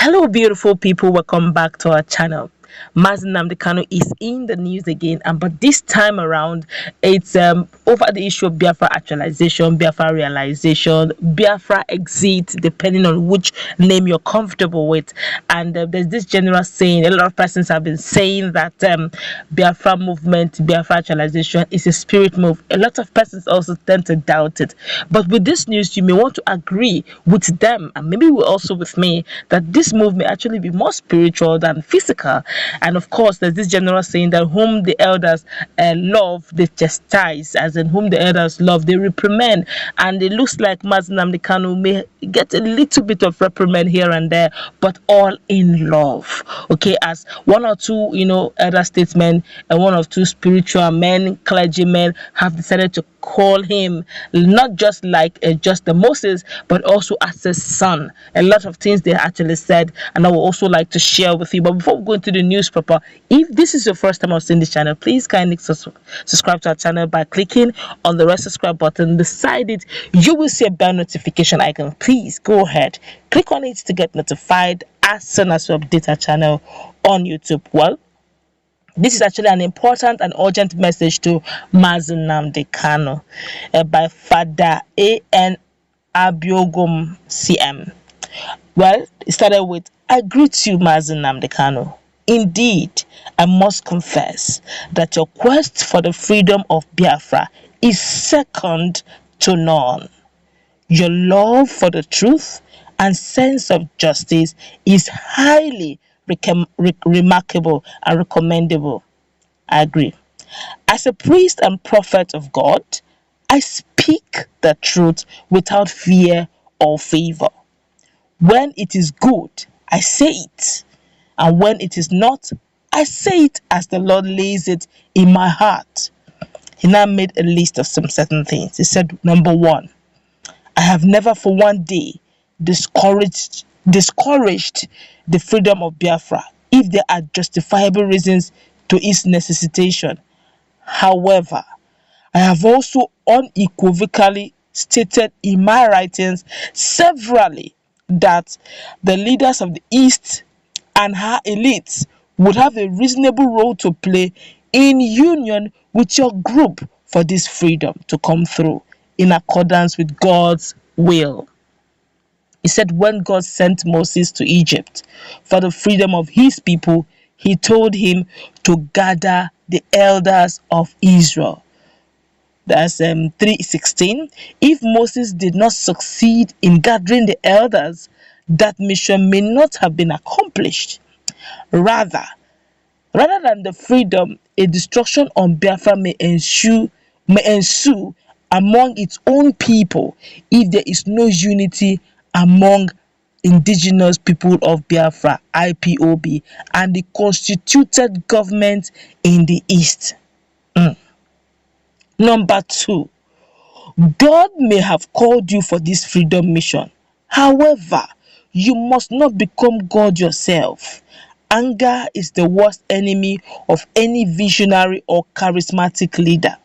Hello, beautiful people. Welcome back to our channel. Nnamdi Kanu is in the news again, and but this time around, it's over the issue of Biafra actualization, Biafra realization, Biafra exit, depending on which name you're comfortable with. And there's this general saying, a lot of persons have been saying that Biafra movement, Biafra actualization is a spirit move. A lot of persons also tend to doubt it. But with this news, you may want to agree with them, and maybe also with me, that this move may actually be more spiritual than physical. And of course, there's this general saying that whom the elders love, they chastise, as in whom the elders love, they reprimand. And it looks like Nnamdi Kanu may get a little bit of reprimand here and there, but all in love. Okay, as one or two, elder statesmen and one or two spiritual men, clergymen have decided to call him not just like just the Moses, but also as a son. A lot of things they actually said, and I would also like to share with you. But before we go into the news proper, if this is your first time on seeing this channel, please kindly subscribe to our channel by clicking on the red subscribe button. Beside it, you will see a bell notification icon. Please go ahead, click on it to get notified as soon as we update our channel on YouTube. Well, this is actually an important and urgent message to Nnamdi Kanu by Father A.N. Abiogum CM. Well, it started with, I greet you, Nnamdi Kanu. Indeed, I must confess that your quest for the freedom of Biafra is second to none. Your love for the truth and sense of justice is highly remarkable and recommendable. I agree. As a priest and prophet of God, I speak the truth without fear or favor. When it is good, I say it, and when it is not, I say it as the Lord lays it in my heart. He now made a list of some certain things. He said, number one, I have never for one day discouraged the freedom of Biafra if there are justifiable reasons to its necessitation. However, I have also unequivocally stated in my writings severally that the leaders of the East and her elites would have a reasonable role to play in union with your group for this freedom to come through in accordance with God's will. He said when God sent Moses to Egypt for the freedom of his people, he told him to gather the elders of Israel. That's 3:16. If Moses did not succeed in gathering the elders, that mission may not have been accomplished. Rather than the freedom, a destruction on Biafra may ensue among its own people if there is no unity among indigenous people of Biafra, IPOB, and the constituted government in the East. Number two, God may have called you for this freedom mission. However, you must not become God yourself. Anger is the worst enemy of any visionary or charismatic leader.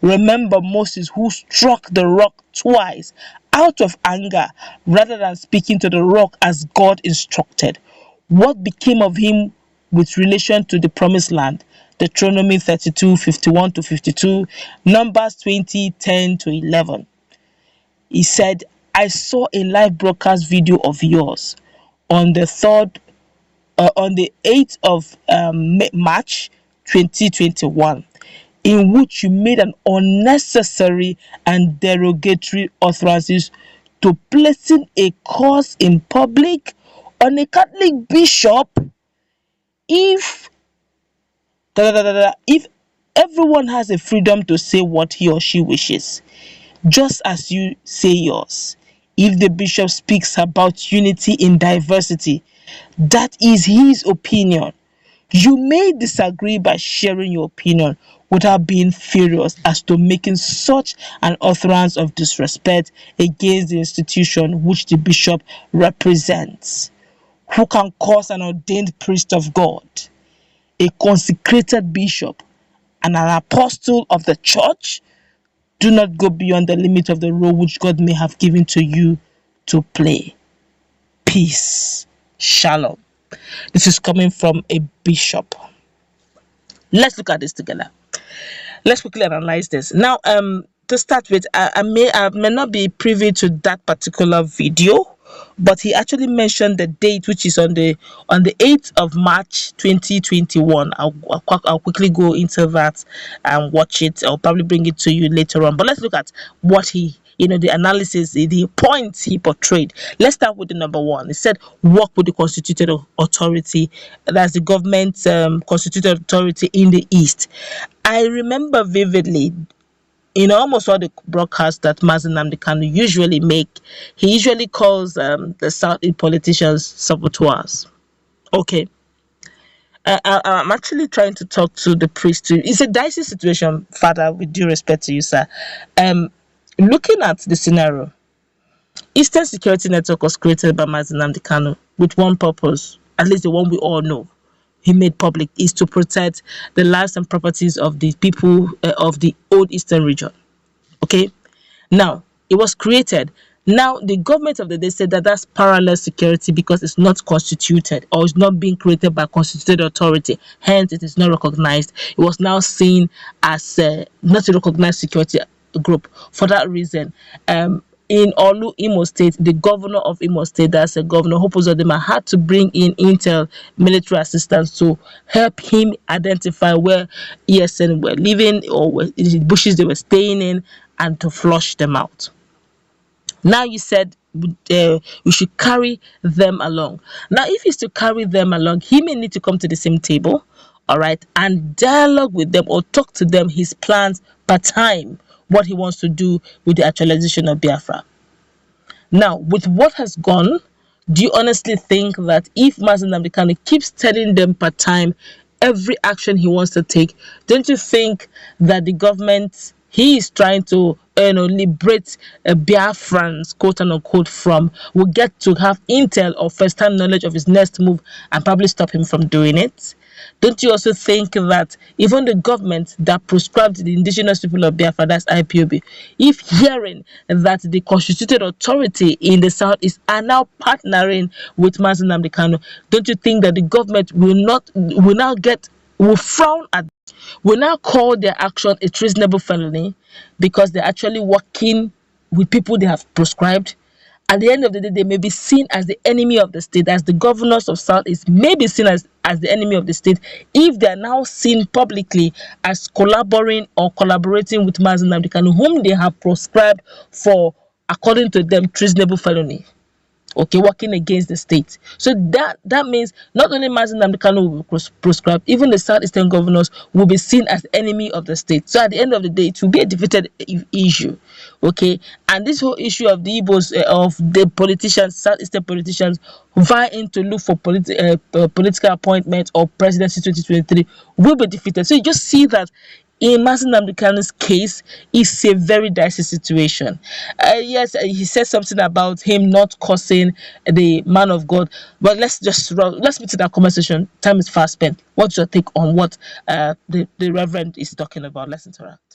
Remember Moses, who struck the rock twice out of anger rather than speaking to the rock as God instructed. What became of him with relation to the promised land? Deuteronomy 32:51-52, Numbers 20:10-11. He said, I saw a live broadcast video of yours on the 8th of March 2021, in which you made an unnecessary and derogatory utterances to placing a curse in public on a Catholic bishop if everyone has a freedom to say what he or she wishes, just as you say yours. If the bishop speaks about unity in diversity, that is his opinion. You may disagree by sharing your opinion without being furious as to making such an utterance of disrespect against the institution which the bishop represents. Who can cause an ordained priest of God, a consecrated bishop, and an apostle of the church? Do not go beyond the limit of the role which God may have given to you to play. Peace. Shalom. This is coming from a bishop. Let's look at this together. Let's quickly analyze this. Now, to start with, I may not be privy to that particular video, but he actually mentioned the date, which is on the 8th of March 2021. I'll quickly go into that and watch it. I'll probably bring it to you later on. But let's look at what he, the analysis, the points he portrayed. Let's start with the number one. He said, work with the constituted authority, that's the government constituted authority in the East. I remember vividly, almost all the broadcasts that Nnamdi Kanu usually make, he usually calls the South politicians saboteurs. Okay. I'm actually trying to talk to the priest. It's a dicey situation, Father, with due respect to you, sir. Looking at the scenario, Eastern Security Network was created by Nnamdi Kanu with one purpose, at least the one we all know. He made public, is to protect the lives and properties of the people of the old Eastern region. Okay, now it was created. Now the government of the day said that that's parallel security because it's not constituted or it's not being created by constituted authority. Hence, it is not recognized. It was now seen as not a recognized security group. For that reason, in Olu, Imo State, the governor of Imo State, that's a Governor Hope Uzodinma, had to bring in intel military assistance to help him identify where ESN were living or where the bushes they were staying in and to flush them out. Now you said we should carry them along. Now, if he's to carry them along, he may need to come to the same table, all right, and dialogue with them or talk to them his plans per time, what he wants to do with the actualization of Biafra. Now, with what has gone, do you honestly think that if Nnamdi Kanu keeps telling them per time every action he wants to take, don't you think that the government he is trying to liberate Biafrans, quote unquote, from will get to have intel or first-hand knowledge of his next move and probably stop him from doing it? Don't you also think that even the government that proscribed the indigenous people of Biafra, that's IPOB, if hearing that the constituted authority in the Southeast are now partnering with Nnamdi Kanu, don't you think that the government will frown at, will now call their action a treasonable felony because they're actually working with people they have proscribed? At the end of the day, they may be seen as the enemy of the state, as the governors of Southeast may be seen as the enemy of the state if they are now seen publicly as collaborating with Nnamdi Kanu, whom they have proscribed for, according to them, treasonable felony. Okay, working against the state. So that means not only Nnamdi Kanu will be proscribed, even the Southeastern governors will be seen as enemy of the state. So at the end of the day, it will be a defeated issue. Okay, and this whole issue of the Igbos, of the politicians, Southeastern politicians, vying to look for political appointment or presidency 2023 will be defeated. So you just see that in Nnamdi Kanu's case, it's a very dicey situation. Yes, he said something about him not cursing the man of God, but let's meet in that conversation. Time is fast spent. What's your take on what the Reverend is talking about? Let's interact.